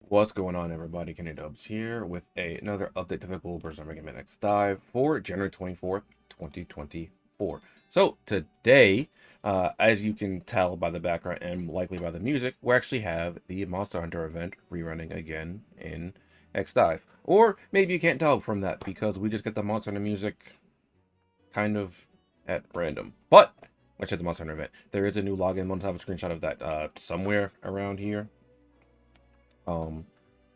What's going on, everybody? TheKennyDubz here with another update to the Globers Armageddon Next Dive for January 24th, 2024. So today, as you can tell by the background and likely by the music, we actually have the Monster Hunter event rerunning again in X Dive. Or maybe you can't tell from that because we just get the Monster Hunter music kind of at random. But I said the Monster Hunter event. There is a new login. I'm going to have a screenshot of that somewhere around here. Um,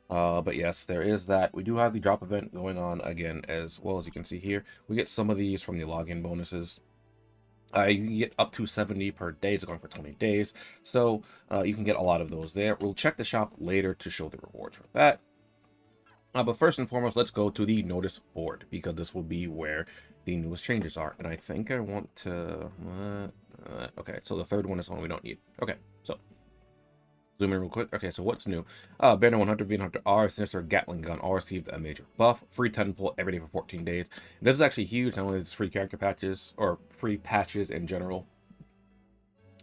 but yes, there is that. We do have the drop event going on again, as well. As you can see here, we get some of these from the login bonuses. You can get up to 70 per day. It's going for 20 days. So you can get a lot of those there. We'll check the shop later to show the rewards for that. But first and foremost, let's go to the notice board, because this will be where the newest changes are. And I think I want to... okay, so the third one is one we don't need. Okay, so zoom in real quick. Okay, so what's new? Banner 100 V100 R Sinister Gatling Gun all received a major buff. Free 10 pull every day for 14 days. This is actually huge. Not only is free character patches or free patches in general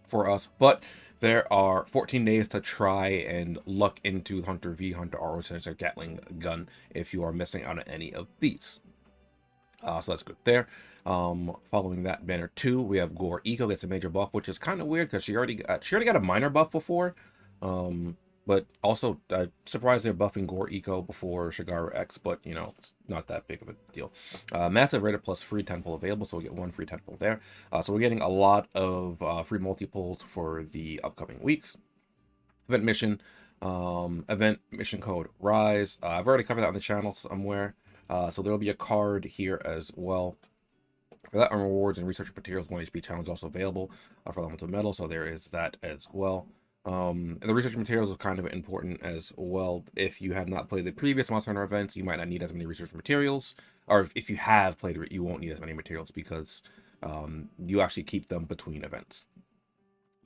for us, but there are 14 days to try and luck into Hunter V Hunter R Sinister Gatling Gun if you are missing out on any of these. So that's good there. Following that, banner 2, we have Gore Eco gets a major buff, which is kind of weird because she already got a minor buff before. But also surprised they're buffing Gore Eco before Shigaru X, but you know, it's not that big of a deal. Massive Raider plus free 10 pull available, so we get one free 10 pull there. So we're getting a lot of free multi-pulls for the upcoming weeks. Event mission code Rise. I've already covered that on the channel somewhere. So there'll be a card here as well. For that, on rewards and research materials, 1 HP challenge also available for elemental metal, so there is that as well. And the research materials are kind of important as well. If you have not played the previous Monster Hunter events, you might not need as many research materials, or if you have played it, you won't need as many materials because you actually keep them between events.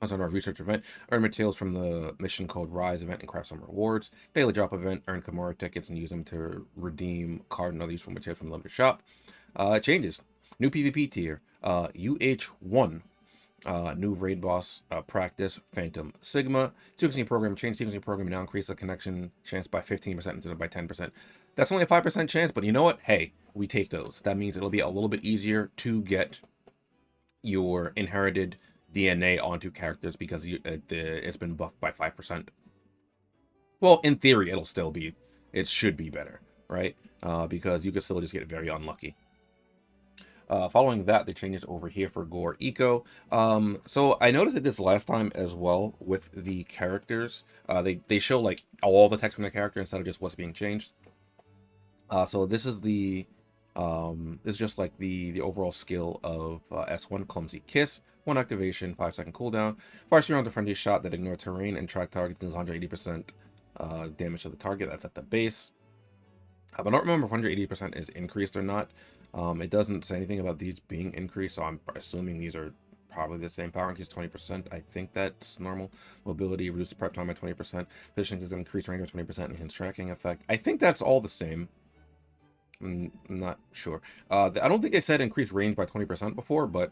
Monster Hunter research event, earn materials from the mission code Rise event and craft some rewards. Daily drop event, earn Kimura tickets and use them to redeem card and other useful materials from the limited shop. Changes. New PvP tier, UH1, new raid boss practice, Phantom Sigma. Sequencing program change. Sequencing program now increase the connection chance by 15% instead of by 10%. That's only a 5% chance, but you know what? Hey, we take those. That means it'll be a little bit easier to get your inherited DNA onto characters because it's been buffed by 5%. Well, in theory, it should be better, right? Because you could still just get very unlucky. Following that, the changes over here for Gore Eco. So I noticed it this last time as well with the characters. They show like all the text from the character instead of just what's being changed. So this is just like the overall skill of S1 Clumsy Kiss. 1 activation, 5-second cooldown. Fires around the friendly shot that ignore terrain and track target does 180% damage to the target. That's at the base. But I don't remember if 180% is increased or not. It doesn't say anything about these being increased, so I'm assuming these are probably the same. Power increase 20%. I think that's normal. Mobility, reduce the prep time by 20%. Positioning is increase range by 20% and hints tracking effect. I think that's all the same. I'm not sure. I don't think they said increase range by 20% before, but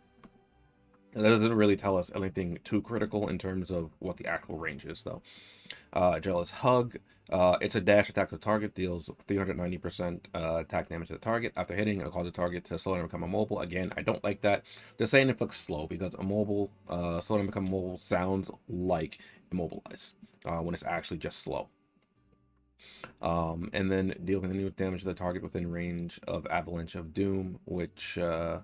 that doesn't really tell us anything too critical in terms of what the actual range is, though. Jealous Hug. It's a dash attack to the target, deals 390% attack damage to the target. After hitting, it'll cause the target to slow down and become immobile. Again, I don't like that. Just saying it looks slow because immobile, slow down and become immobile sounds like immobilize when it's actually just slow. And then deal continuous damage to the target within range of Avalanche of Doom, which I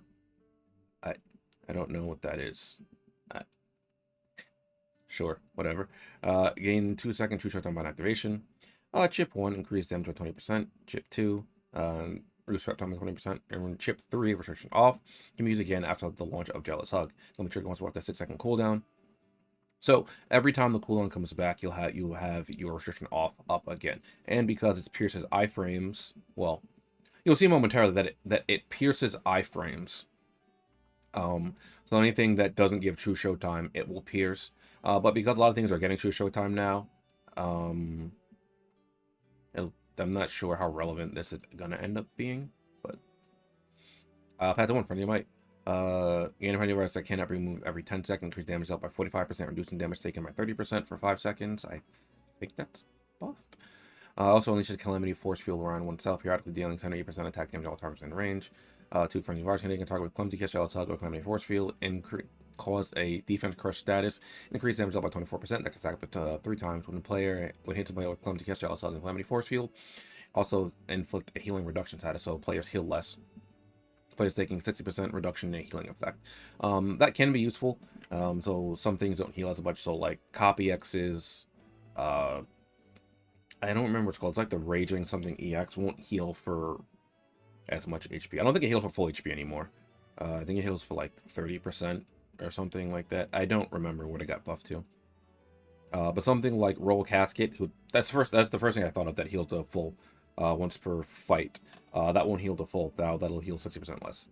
don't know what that is. Sure, whatever. Gain 2-second true shot time activation. Chip 1, increase damage by 20%. Chip 2, reduce prep time by 20%. And chip 3, restriction off. Can be used again after the launch of Jealous Hug. Limit trigger once after 6-second cooldown. So every time the cooldown comes back, you'll have your restriction off up again. And because it pierces iframes, well, you'll see momentarily that it pierces iframes. So anything that doesn't give true showtime, it will pierce. But because a lot of things are getting true showtime now, I'm not sure how relevant this is gonna end up being. But pass 1 friendly might. Gain a friendly virus that cannot be removed every 10 seconds, increase damage out by 45%, reducing damage taken by 30% for 5 seconds. I think that's buffed. Also unleashes Calamity Force Field around oneself, periodically dealing 78% attack damage to all targets in range. 2 frenzy virus, hitting a target with Clumsy Kiss, Jealous Hug, or Calamity Force Field, cause a defense crush status, increase damage up by 24%, next attack up 3 times when hit the player with Clumsy Kiss, Jealous Hug, and Calamity Force Field. Also inflict a healing reduction status, so players heal less. Players taking 60% reduction in healing effect. That can be useful. So some things don't heal as much, so like Copy X's, I don't remember what it's called. It's like the Raging something EX won't heal for as much HP. I don't think it heals for full HP anymore. I think it heals for like 30% or something like that. I don't remember what it got buffed to. But something like Roll Casket, that's the first thing I thought of that heals the full once per fight. That won't heal the full. That'll heal 60% less.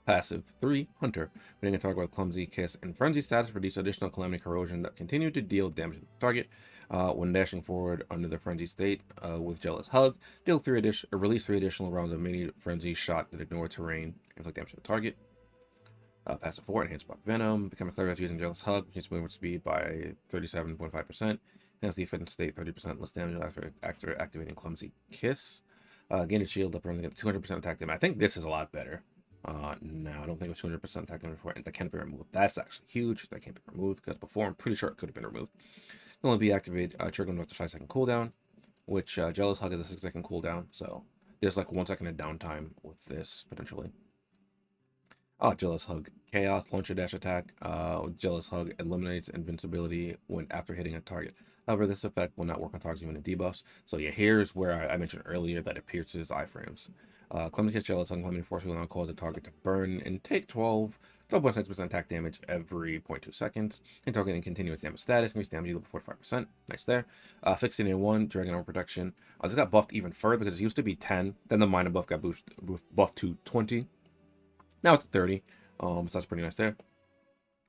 Passive 3, Hunter. Hitting a target with Clumsy Kiss and Frenzy status, produce additional Calamity Corrosion that continue to deal damage to the target. When dashing forward under the Frenzy state with Jealous Hug, release 3 additional rounds of mini Frenzy shot that ignore terrain, inflict damage to the target. Passive 4, Enhanced Block Venom. Become a cleric using Jealous Hug, increase movement speed by 37.5%. Enhance defense state 30% less damage after activating Clumsy Kiss. Gain a shield up and 200% attack damage. I think this is a lot better. No, I don't think it was 200% attack damage before. That can't be removed. That's actually huge. That can't be removed because before I'm pretty sure it could have been removed. It'll only be activated triggering after 5-second cooldown, which Jealous Hug is a 6-second cooldown. So there's like 1 second of downtime with this potentially. Jealous Hug Chaos Launcher Dash attack. Jealous Hug eliminates invincibility when after hitting a target. However, this effect will not work on targets even in debuffs. So yeah, here's where I mentioned earlier that it pierces iframes. Clumsy Kiss, Jealous Hug, Calamity Force will now cause a target to burn and take 12.6% attack damage every 0.2 seconds. And targeting continuous damage status, increase damage equal to 45%. Nice there. Fixing in 1, Dragon Armor Protection. This got buffed even further because it used to be 10. Then the minor buff got buffed to 20. Now it's 30. So that's pretty nice there.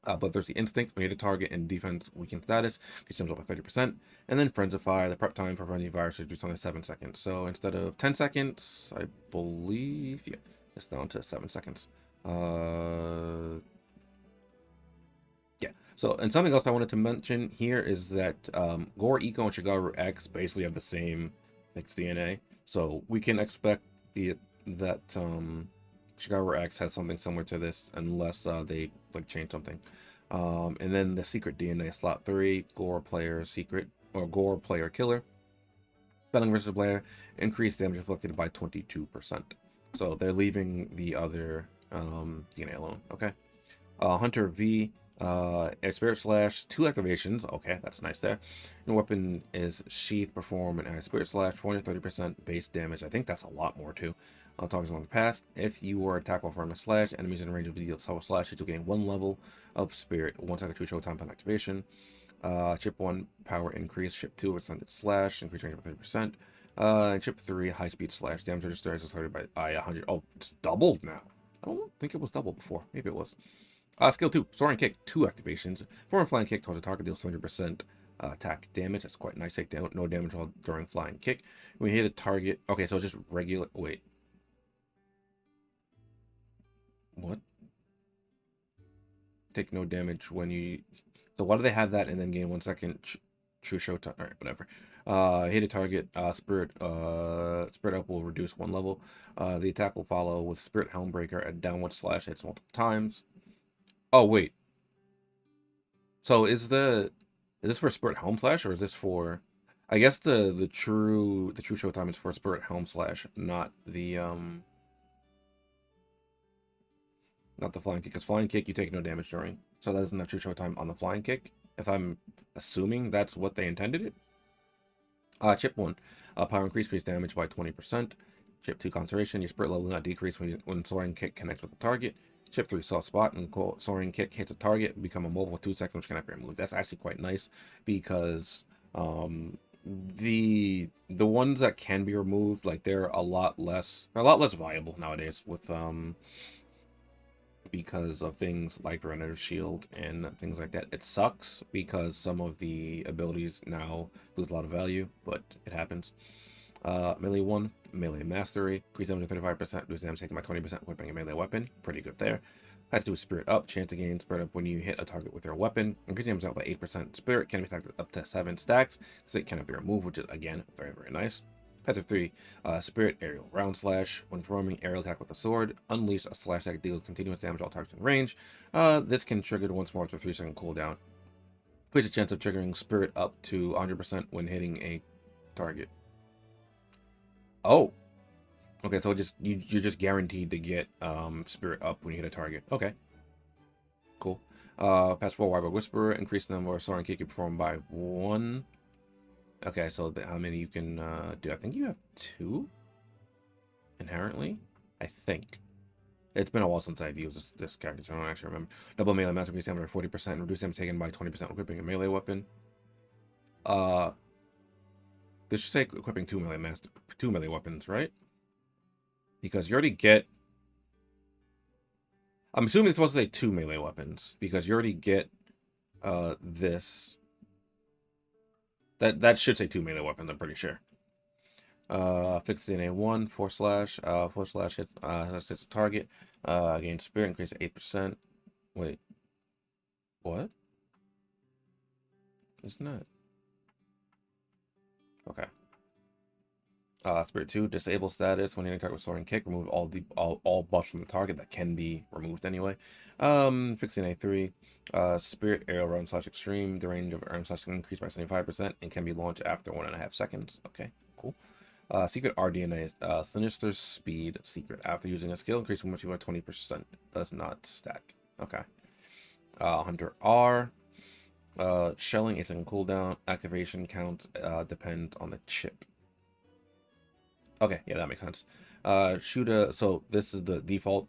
Bloodthirsty Instinct, when you hit a target in defense weakened status, it jumps up by 30%. And then Frenzify, the prep time for Frenzy Virus is reduced down to 7 seconds. So instead of 10 seconds, I believe, yeah, it's down to 7 seconds. Yeah. So, and something else I wanted to mention here is that Gore Eco and Shigaru X basically have the same fixed DNA. So we can expect that Shigaru X has something similar to this unless they like change something. And then the secret DNA slot 3, Gore Player Secret or Gore Player Killer. Spelling versus player, increased damage inflicted by 22%. So they're leaving the other DNA alone. Okay. Hunter V, a Spirit Slash, 2 activations. Okay, that's nice there. And weapon is Sheath, Perform, and Spirit Slash, 20-30% base damage. I think that's a lot more too. Targets along the path. If you were attacked while performing a slash, enemies in range of the deal slash, you'll gain 1 level of Spirit, 1 second true showtime upon activation. Chip 1, power increase. Chip 2, extended slash, increase range by 30%. And chip 3, high speed slash, damage register is started by 100. Oh, it's doubled now. I don't think it was doubled before. Maybe it was. Skill 2, Soaring Kick, 2 activations. Forward Flying Kick towards a target deals 200% attack damage. That's quite nice. Take down no damage while during flying kick. When you hit a target, okay, so it's just regular. Wait, what? Take no damage when you. So why do they have that and then gain 1 second true show time? All right, whatever. Hit a target. Spirit up will reduce 1 level. The attack will follow with Spirit Helmbreaker at downward slash hits multiple times. Oh wait. So is this for Spirit Helm Slash or is this for? I guess the true showtime is for Spirit Helm Slash, not the flying kick. Because flying kick you take no damage during, so that doesn't have true showtime on the flying kick. If I'm assuming that's what they intended it. Chip 1, power increase damage by 20%. Chip 2, concentration. Your spirit level will not decrease when soaring kick connects with the target. Chip 3, soft spot, and soaring kick hits a target, become immobile for 2 seconds, which cannot be removed. That's actually quite nice because the ones that can be removed, like they're a lot less viable nowadays with because of things like Regenerative Shield and things like that. It sucks because some of the abilities now lose a lot of value, but it happens. Melee 1, Melee Mastery, increase damage by 35%, reduce damage taken by 20% whipping a melee weapon. Pretty good there. Has to do with Spirit Up. Chance to gain Spirit Up when you hit a target with your weapon. Increase damage out by 8%. Spirit can be stacked up to 7 stacks, so it cannot be removed, which is, again, very, very nice. Passive 3, Spirit Aerial Round Slash. When performing aerial attack with a sword, unleash a slash that deals continuous damage to all targets in range. This can trigger once more with a 3-second cooldown. Increase the chance of triggering Spirit Up to 100% when hitting a target. Oh! Okay, so you're just guaranteed to get Spirit Up when you hit a target. Okay. Cool. Pass 4, Wyvern Whisperer. Increase the number of soaring kick you perform by 1. Okay, so how many you can do? I think you have 2 inherently. I think. It's been a while since I've used this character, so I don't actually remember. Double melee master increase damage by 40%, reduce damage taken by 20% when equipping a melee weapon. This should say equipping 2 melee weapons, right? Because you already get. I'm assuming it's supposed to say 2 melee weapons because you already get this. That should say 2 melee weapons, I'm pretty sure. Fixed in A1, 4/ hits a target. Gain spirit, increase to 8%. Wait. What? Isn't that? Okay. Spirit 2, disable status. When hitting target with soaring kick, remove all buffs from the target that can be removed anyway. Fixing A3, Spirit Aerial Round Slash Extreme. The range of Arm Slash can increase by 75% and can be launched after 1.5 seconds. Okay, cool. Secret RDNA, Sinister Speed Secret. After using a skill, increase movement speed by 20%. Does not stack. Okay. Hunter R. Shelling is in cooldown. Activation counts depend on the chip. Okay, yeah, that makes sense. So this is the default.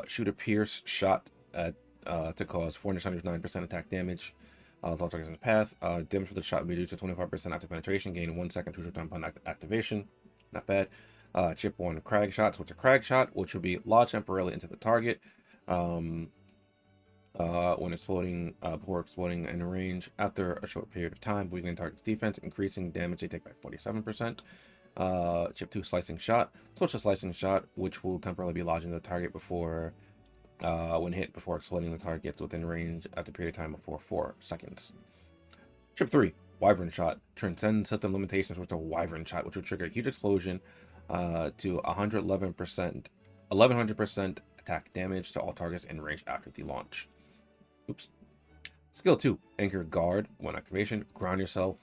Shoot a pierce shot at to cause 479% attack damage. All targets in the path. Damage for the shot will be reduced to 25% after penetration. Gain 1 second to short time upon activation. Not bad. Chip 1 Crag shot. So it's a Crag shot, which will be lodged temporarily into the target. When exploding, before exploding in range after a short period of time, weakening target's defense, increasing damage they take by 47%. Chip 2 Slicing Shot. So it's a Slicing Shot, which will temporarily be lodged into the target before, when hit before exploding the target gets within range after a period of time before 4 seconds. Chip 3 Wyvern Shot. Transcend system limitations with a Wyvern Shot, which will trigger a huge explosion to 1100% attack damage to all targets in range after the launch. Oops. Skill 2 Anchor Guard. When activation, ground yourself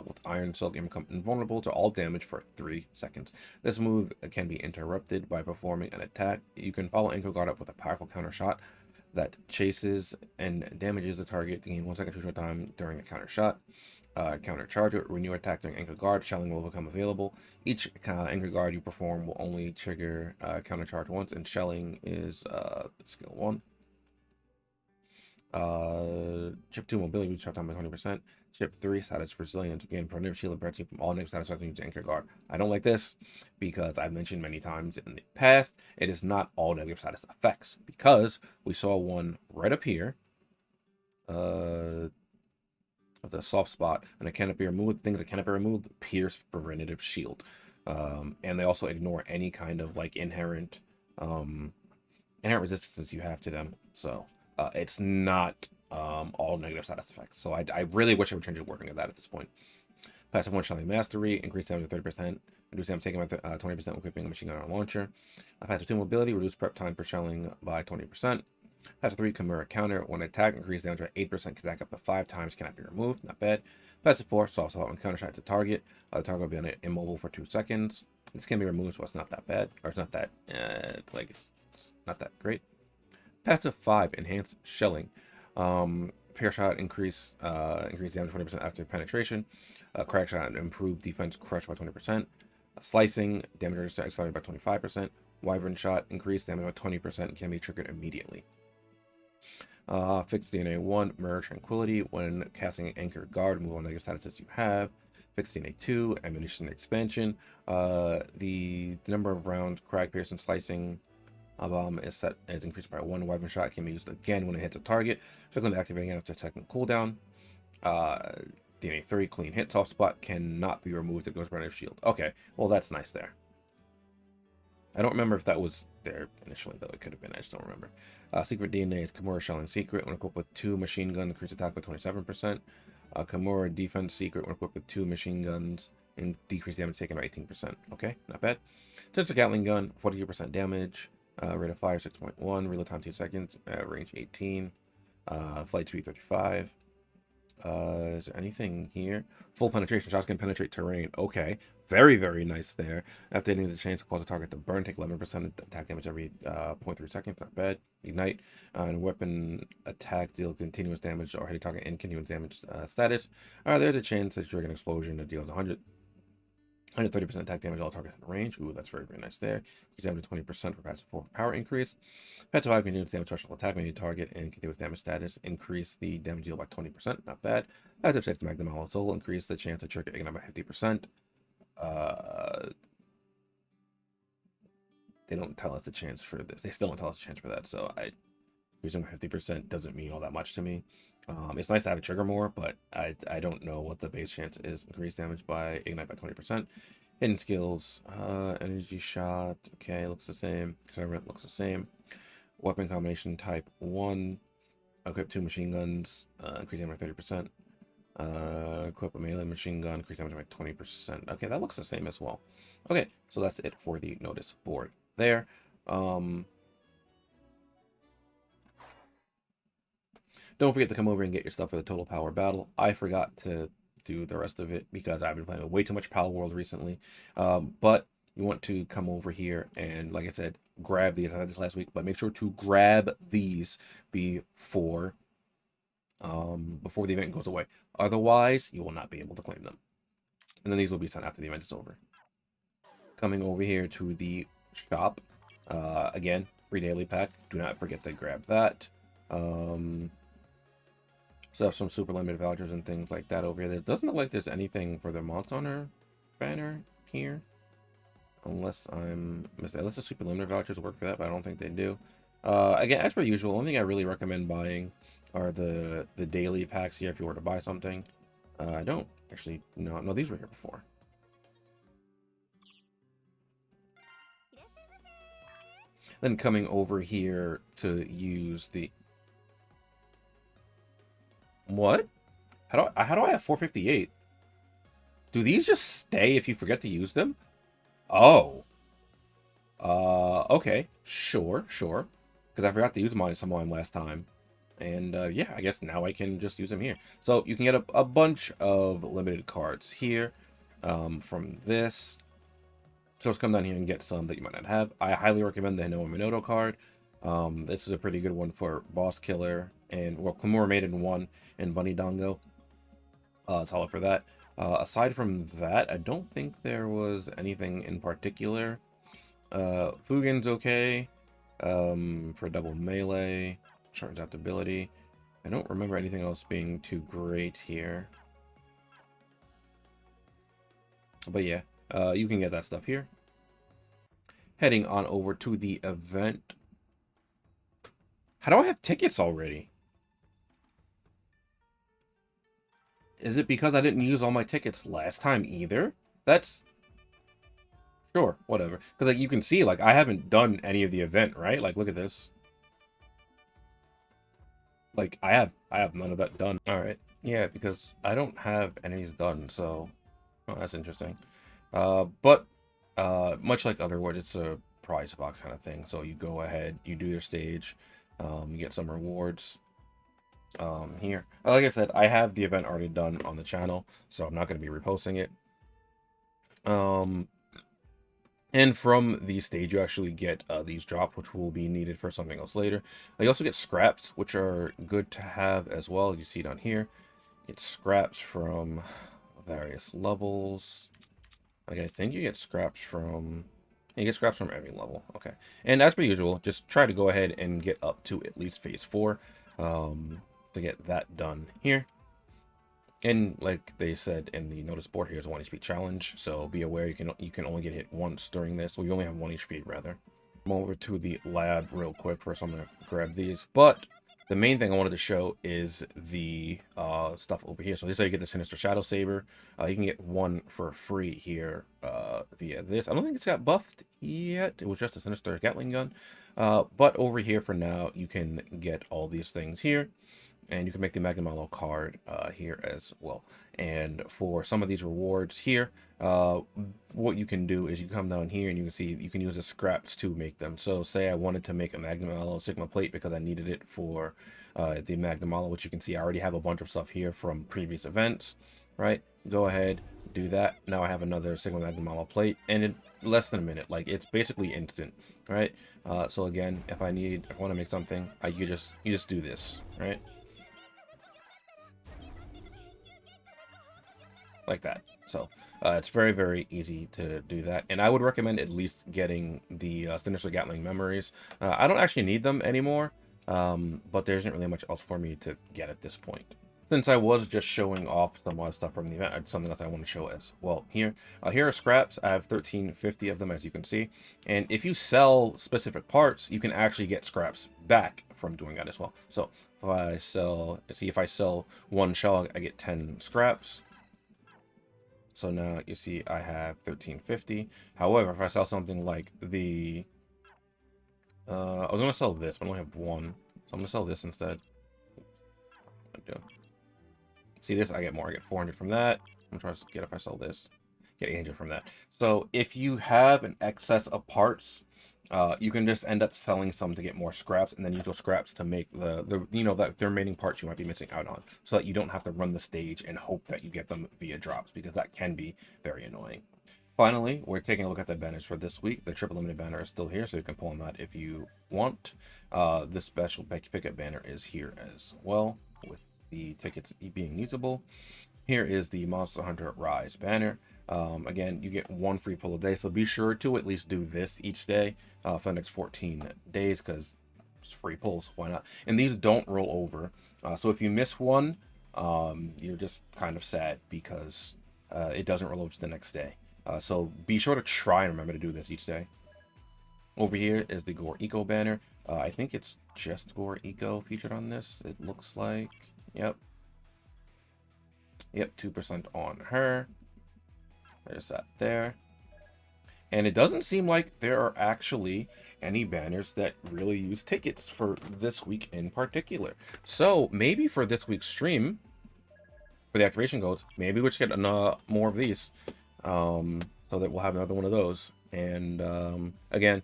with Iron Silk and become invulnerable to all damage for 3 seconds. This move can be interrupted by performing an attack. You can follow Anchor Guard up with a powerful counter shot that chases and damages the target to gain 1 second to short time during a counter shot. Counter charge it. When you attack during Anchor Guard, shelling will become available. Each Anchor Guard you perform will only trigger counter charge once, and shelling is skill 1. Chip 2 Mobility reduce shot time by 20%. Chip 3 Status Resilience. Gain preventative shield and protects you from all negative status effects using Anchor Guard. I don't like this because I've mentioned many times in the past it is not all negative status effects, because we saw one right up here of the soft spot, and it cannot be removed. Things that cannot be removed: Pierce, preventative shield, and they also ignore any kind of like inherent resistance you have to them. So it's not all negative status effects. So I really wish I would change the wording of that at this point. Passive 1 Shelling Mastery, increase damage by 30%, reduce damage taken by 20% when equipping a machine gun or launcher. Passive 2 Mobility, reduce prep time per shelling by 20%. Passive 3 Chimera Counter, when attack, increase damage by 8%, can stack up to 5 times, cannot be removed, not bad. Passive 4 Soft Assault, when counter shot to target, the target will be immobile for 2 seconds. This can be removed, so it's not that bad, or it's not that, it's not that great. Passive 5 Enhanced Shelling. Pair shot increase damage 20% after penetration. Crack shot improve defense crush by 20%. Slicing damage reduced to accelerate by 25%. Wyvern shot increase damage by 20% and can be triggered immediately. Fixed DNA 1 Mirror Tranquility. When casting Anchor Guard, move on negative statuses you have. Fixed DNA 2 Ammunition Expansion. The number of rounds Crack, Pierce, and Slicing is increased by 1. Wyvern shot can be used again when it hits a target, frequently activating after a second cooldown. DNA 3 Clean Hit. Soft spot cannot be removed. It goes preventative shield. Okay, well that's nice there. I don't remember if that was there initially, though. It could have been. I just don't remember. Secret DNA is Kimura Shelling Secret. When equipped with 2 machine guns, increase attack by 27%. Kimura Defense Secret. When equipped with 2 machine guns, and decrease damage taken by 18%. Okay, not bad. Sensor Gatling Gun, 42% damage. Rate of fire 6.1. Reload time 2 seconds. Range 18. Flight speed 35. Is there anything here? Full penetration. Shots can penetrate terrain. Okay. Very, very nice there. After hitting the chance to cause a target to burn, take 11% attack damage every 0.3 seconds. Not bad. Ignite. And weapon attack deal continuous damage or hit a target in continuous damage status. There's a chance that trigger an explosion that deals 130% attack damage all targets in range. Ooh, that's very, very nice there. Use damage to 20% for passive 4 power increase. Pet 5 continuous damage special attack when you target and continuous damage status. Increase the damage deal by 20%. Not bad. Active 6 Magnum Hollow Soul. Increase the chance to trigger ignite by 50%. They don't tell us the chance for this. They still don't tell us the chance for that. So I presume 50% doesn't mean all that much to me. It's nice to have a trigger more, but I don't know what the base chance is. Increased damage by ignite by 20%. Hidden skills, energy shot. Okay, looks the same. Servant looks the same. Weapon combination type 1. Equip 2 machine guns. Increase damage by 30%. Equip a melee machine gun. Increase damage by 20%. Okay, that looks the same as well. Okay, so that's it for the notice board there. Don't forget to come over and get your stuff for the Total Power Battle. I forgot to do the rest of it because I've been playing way too much Pal World recently. But you want to come over here and, like I said, grab these. I had this last week, but make sure to grab these before the event goes away. Otherwise, you will not be able to claim them. And then these will be sent after the event is over. Coming over here to the shop. Again, free daily pack. Do not forget to grab that. So some super limited vouchers and things like that over here. It doesn't look like there's anything for the Monster Hunter banner here. Unless I'm missing. Unless the super limited vouchers work for that, but I don't think they do. Again, as per usual, the only thing I really recommend buying are the daily packs here if you were to buy something. I don't actually no, these were here before. Then coming over here to use the what? How do I have 458? Do these just stay if you forget to use them? Oh. Okay. Sure. Because I forgot to use mine some last time. And yeah, I guess now I can just use them here. So you can get a bunch of limited cards here from this. So let's come down here and get some that you might not have. I highly recommend the Hinoa Minoto card. This is a pretty good one for Boss Killer and, well, Kimura Maiden 1 and Bunny Dango. Solid for that. Aside from that, I don't think there was anything in particular. Fugin's okay for double melee, shortens adaptability. I don't remember anything else being too great here. But yeah, you can get that stuff here. Heading on over to the event. How do I have tickets already? Is it because I didn't use all my tickets last time either? That's... Sure, whatever. Because like you can see, like, I haven't done any of the event, right? Like, look at this. Like, I have none of that done. Alright. Yeah, because I don't have any of these done, so... Oh, that's interesting. But, much like other words, it's a prize box kind of thing. So you go ahead, you do your stage, you get some rewards. Here, like I said, I have the event already done on the channel, so I'm not going to be reposting it. And from the stage you actually get these drops, which will be needed for something else later. You also get scraps, which are good to have as well. You see it on here. It's scraps from various levels. Like, I think you get scraps from... You get scraps from every level. Okay. And as per usual, just try to go ahead and get up to at least phase 4. To get that done here. And like they said in the notice board, here's a 1 HP challenge, so be aware you can only get hit once during this. Well, you only have 1 HP rather. Come over to the lab real quick first. I'm gonna grab these, but the main thing I wanted to show is the stuff over here. So this is how you get the Sinister Shadow Saber. You can get one for free here via this. I don't think it's got buffed yet. It was just a Sinister Gatling gun. But over here for now, you can get all these things here. And you can make the Magnum Allo card here as well. And for some of these rewards here, what you can do is you come down here and you can see you can use the scraps to make them. So say I wanted to make a Magnum Allo Sigma plate because I needed it for the Magnum Allo, which you can see I already have a bunch of stuff here from previous events, right? Go ahead, do that. Now I have another Sigma Magnum Allo plate, and in less than a minute, like it's basically instant, right? So again, if I want to make something, you just do this, right? Like that. So it's very, very easy to do that, and I would recommend at least getting the Sinister Gatling memories. I don't actually need them anymore, but there isn't really much else for me to get at this point. Since I was just showing off some stuff from the event, I had something else I want to show as well here. Here are scraps. I have 1350 of them, as you can see, and if you sell specific parts, you can actually get scraps back from doing that as well. So if I sell one shell, I get 10 scraps. So now you see I have 1350. However, if I sell something like the I was gonna sell this, but I only have one, so I'm gonna sell this instead. See this? I get more. I get 400 from that. I'm trying to get, if I sell this, get 800 from that. So if you have an excess of parts, you can just end up selling some to get more scraps, and then use those scraps to make the remaining parts you might be missing out on, so that you don't have to run the stage and hope that you get them via drops, because that can be very annoying. Finally, we're taking a look at the banners for this week. The triple limited banner is still here, so you can pull them out if you want. This special pickup banner is here as well, with the tickets being usable. Here is the Monster Hunter Rise banner. Again, you get one free pull a day, so be sure to at least do this each day for the next 14 days, because it's free pulls, why not? And these don't roll over, so if you miss one, you're just kind of sad because it doesn't roll over to the next day. So be sure to try and remember to do this each day. Over here is the Gore Eco banner. I think it's just Gore Eco featured on this, it looks like. Yep, 2% on her. There's that there. And it doesn't seem like there are actually any banners that really use tickets for this week in particular. So maybe for this week's stream, for the activation codes, maybe we'll just get more of these, so that we'll have another one of those. And again,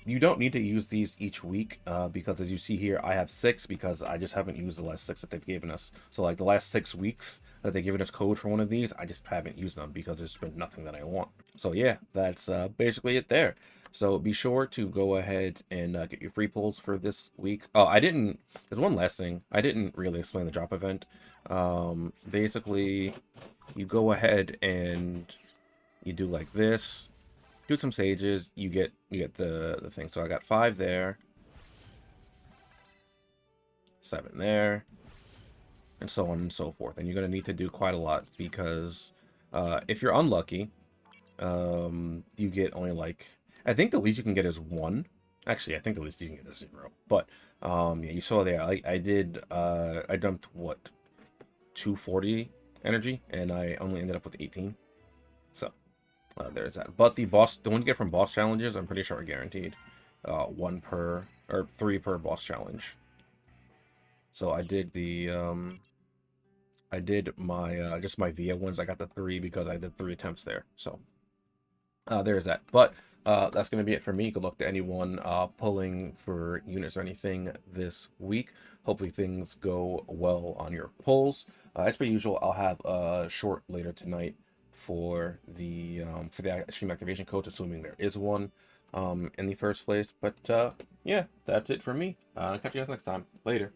you don't need to use these each week, because as you see here, I have 6 because I just haven't used the last 6 that they've given us. So like the last 6 weeks that they've given us code for one of these, I just haven't used them because there's been nothing that I want. So yeah, that's basically it there. So be sure to go ahead and get your free pulls for this week. Oh, there's one last thing. I didn't really explain the drop event. Basically, you go ahead and you do like this. Do some sages, you get the thing. So I got 5 there, 7 there, and so on and so forth. And you're going to need to do quite a lot, because if you're unlucky, you get only like, I think the least you can get is 1. Actually, I think the least you can get is 0. But yeah, you saw there, I dumped what, 240 energy, and I only ended up with 18. So there's that. But the one you get from boss challenges, I'm pretty sure are guaranteed. 1 per, or 3 per boss challenge. So I did the I did my just my VIA ones. I got the 3 because I did 3 attempts there. So there's that. But that's going to be it for me. Good luck to anyone pulling for units or anything this week. Hopefully things go well on your pulls. As per usual, I'll have a short later tonight for the stream activation codes, assuming there is one in the first place. But yeah, that's it for me. I'll catch you guys next time. Later.